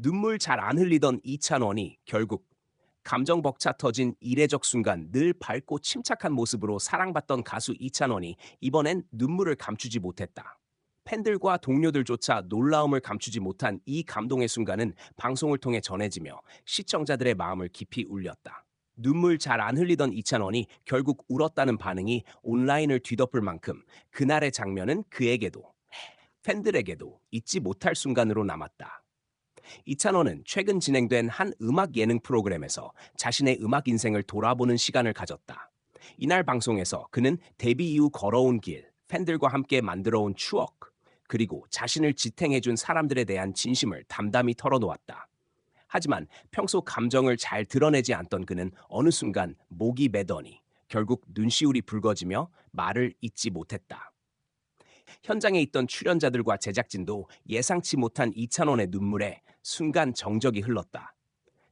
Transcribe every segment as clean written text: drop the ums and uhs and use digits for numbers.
눈물 잘 안 흘리던 이찬원이 결국 감정 벅차 터진 이례적 순간 늘 밝고 침착한 모습으로 사랑받던 가수 이찬원이 이번엔 눈물을 감추지 못했다. 팬들과 동료들조차 놀라움을 감추지 못한 이 감동의 순간은 방송을 통해 전해지며 시청자들의 마음을 깊이 울렸다. 눈물 잘 안 흘리던 이찬원이 결국 울었다는 반응이 온라인을 뒤덮을 만큼 그날의 장면은 그에게도 팬들에게도 잊지 못할 순간으로 남았다. 이찬원은 최근 진행된 한 음악 예능 프로그램에서 자신의 음악 인생을 돌아보는 시간을 가졌다. 이날 방송에서 그는 데뷔 이후 걸어온 길, 팬들과 함께 만들어온 추억, 그리고 자신을 지탱해준 사람들에 대한 진심을 담담히 털어놓았다. 하지만 평소 감정을 잘 드러내지 않던 그는 어느 순간 목이 메더니 결국 눈시울이 붉어지며 말을 잇지 못했다. 현장에 있던 출연자들과 제작진도 예상치 못한 이찬원의 눈물에 순간 정적이 흘렀다.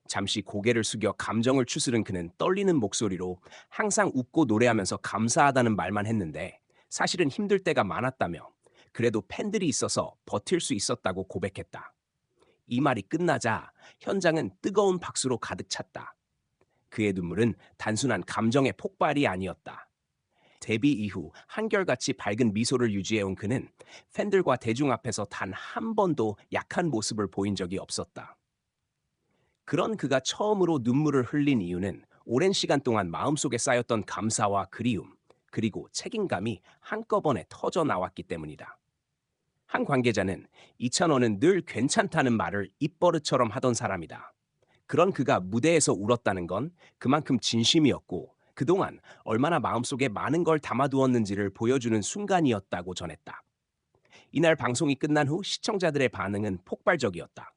잠시 고개를 숙여 감정을 추스른 그는 떨리는 목소리로 항상 웃고 노래하면서 감사하다는 말만 했는데 사실은 힘들 때가 많았다며 그래도 팬들이 있어서 버틸 수 있었다고 고백했다. 이 말이 끝나자 현장은 뜨거운 박수로 가득 찼다. 그의 눈물은 단순한 감정의 폭발이 아니었다. 데뷔 이후 한결같이 밝은 미소를 유지해온 그는 팬들과 대중 앞에서 단 한 번도 약한 모습을 보인 적이 없었다. 그런 그가 처음으로 눈물을 흘린 이유는 오랜 시간 동안 마음속에 쌓였던 감사와 그리움, 그리고 책임감이 한꺼번에 터져 나왔기 때문이다. 한 관계자는 이찬원은 늘 괜찮다는 말을 입버릇처럼 하던 사람이다. 그런 그가 무대에서 울었다는 건 그만큼 진심이었고 그동안 얼마나 마음속에 많은 걸 담아두었는지를 보여주는 순간이었다고 전했다. 이날 방송이 끝난 후 시청자들의 반응은 폭발적이었다.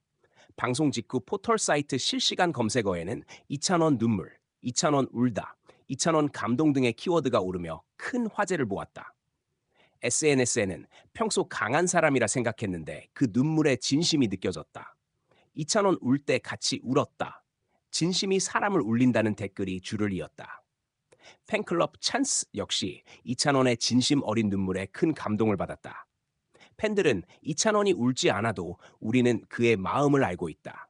방송 직후 포털 사이트 실시간 검색어에는 이찬원 눈물, 이찬원 울다, 이찬원 감동 등의 키워드가 오르며 큰 화제를 모았다. SNS에는 평소 강한 사람이라 생각했는데 그 눈물에 진심이 느껴졌다. 이찬원 울 때 같이 울었다. 진심이 사람을 울린다는 댓글이 줄을 이었다. 팬클럽 찬스 역시 이찬원의 진심 어린 눈물에 큰 감동을 받았다. 팬들은 이찬원이 울지 않아도 우리는 그의 마음을 알고 있다.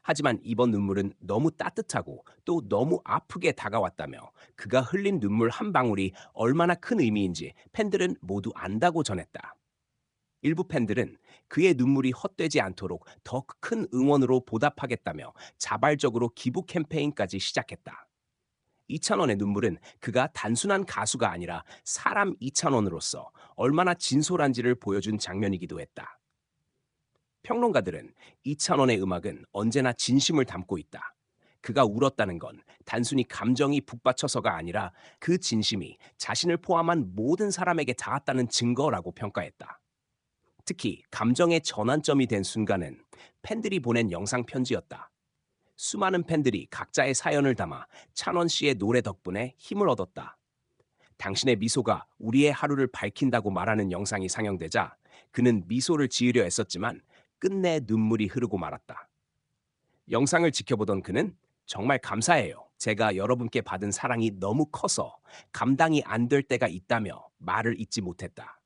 하지만 이번 눈물은 너무 따뜻하고 또 너무 아프게 다가왔다며 그가 흘린 눈물 한 방울이 얼마나 큰 의미인지 팬들은 모두 안다고 전했다. 일부 팬들은 그의 눈물이 헛되지 않도록 더 큰 응원으로 보답하겠다며 자발적으로 기부 캠페인까지 시작했다. 이찬원의 눈물은 그가 단순한 가수가 아니라 사람 이찬원으로서 얼마나 진솔한지를 보여준 장면이기도 했다. 평론가들은 이찬원의 음악은 언제나 진심을 담고 있다. 그가 울었다는 건 단순히 감정이 북받쳐서가 아니라 그 진심이 자신을 포함한 모든 사람에게 닿았다는 증거라고 평가했다. 특히 감정의 전환점이 된 순간은 팬들이 보낸 영상 편지였다. 수많은 팬들이 각자의 사연을 담아 찬원 씨의 노래 덕분에 힘을 얻었다. 당신의 미소가 우리의 하루를 밝힌다고 말하는 영상이 상영되자 그는 미소를 지으려 애썼지만 끝내 눈물이 흐르고 말았다. 영상을 지켜보던 그는 정말 감사해요. 제가 여러분께 받은 사랑이 너무 커서 감당이 안 될 때가 있다며 말을 잇지 못했다.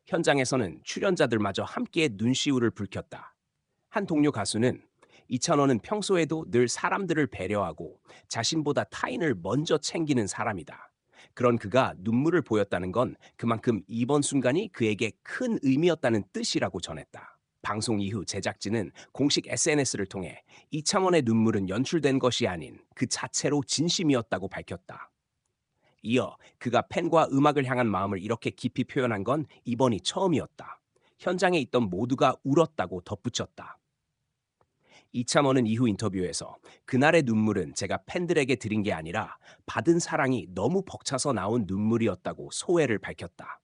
현장에서는 출연자들마저 함께 눈시울을 붉혔다. 한 동료 가수는 이찬원은 평소에도 늘 사람들을 배려하고 자신보다 타인을 먼저 챙기는 사람이다. 그런 그가 눈물을 보였다는 건 그만큼 이번 순간이 그에게 큰 의미였다는 뜻이라고 전했다. 방송 이후 제작진은 공식 SNS를 통해 이창원의 눈물은 연출된 것이 아닌 그 자체로 진심이었다고 밝혔다. 이어 그가 팬과 음악을 향한 마음을 이렇게 깊이 표현한 건 이번이 처음이었다. 현장에 있던 모두가 울었다고 덧붙였다. 이창원은 이후 인터뷰에서 그날의 눈물은 제가 팬들에게 드린 게 아니라 받은 사랑이 너무 벅차서 나온 눈물이었다고 소회를 밝혔다.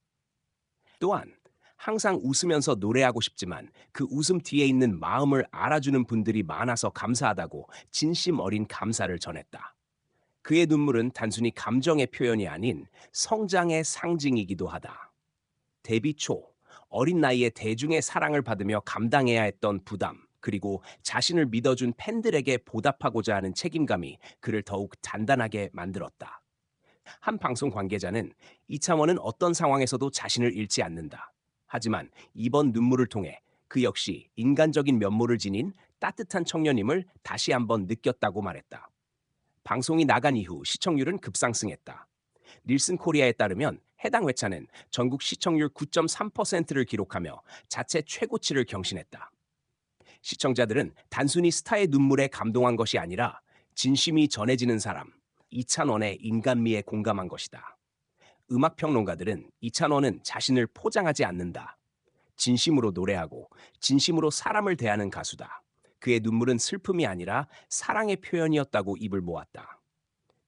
또한 항상 웃으면서 노래하고 싶지만 그 웃음 뒤에 있는 마음을 알아주는 분들이 많아서 감사하다고 진심 어린 감사를 전했다. 그의 눈물은 단순히 감정의 표현이 아닌 성장의 상징이기도 하다. 데뷔 초 어린 나이에 대중의 사랑을 받으며 감당해야 했던 부담, 그리고 자신을 믿어준 팬들에게 보답하고자 하는 책임감이 그를 더욱 단단하게 만들었다. 한 방송 관계자는 이창원은 어떤 상황에서도 자신을 잃지 않는다. 하지만 이번 눈물을 통해 그 역시 인간적인 면모를 지닌 따뜻한 청년임을 다시 한번 느꼈다고 말했다. 방송이 나간 이후 시청률은 급상승했다. 닐슨 코리아에 따르면 해당 회차는 전국 시청률 9.3%를 기록하며 자체 최고치를 경신했다. 시청자들은 단순히 스타의 눈물에 감동한 것이 아니라 진심이 전해지는 사람, 이찬원의 인간미에 공감한 것이다. 음악평론가들은 이찬원은 자신을 포장하지 않는다. 진심으로 노래하고 진심으로 사람을 대하는 가수다. 그의 눈물은 슬픔이 아니라 사랑의 표현이었다고 입을 모았다.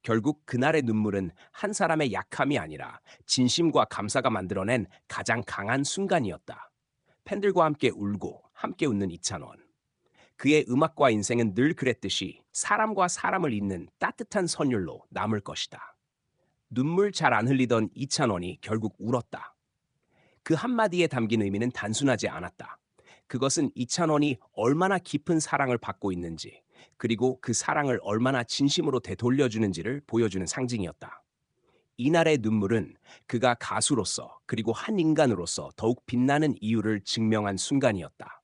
결국 그날의 눈물은 한 사람의 약함이 아니라 진심과 감사가 만들어낸 가장 강한 순간이었다. 팬들과 함께 울고 함께 웃는 이찬원. 그의 음악과 인생은 늘 그랬듯이 사람과 사람을 잇는 따뜻한 선율로 남을 것이다. 눈물 잘 안 흘리던 이찬원이 결국 울었다. 그 한마디에 담긴 의미는 단순하지 않았다. 그것은 이찬원이 얼마나 깊은 사랑을 받고 있는지, 그리고 그 사랑을 얼마나 진심으로 되돌려주는지를 보여주는 상징이었다. 이날의 눈물은 그가 가수로서 그리고 한 인간으로서 더욱 빛나는 이유를 증명한 순간이었다.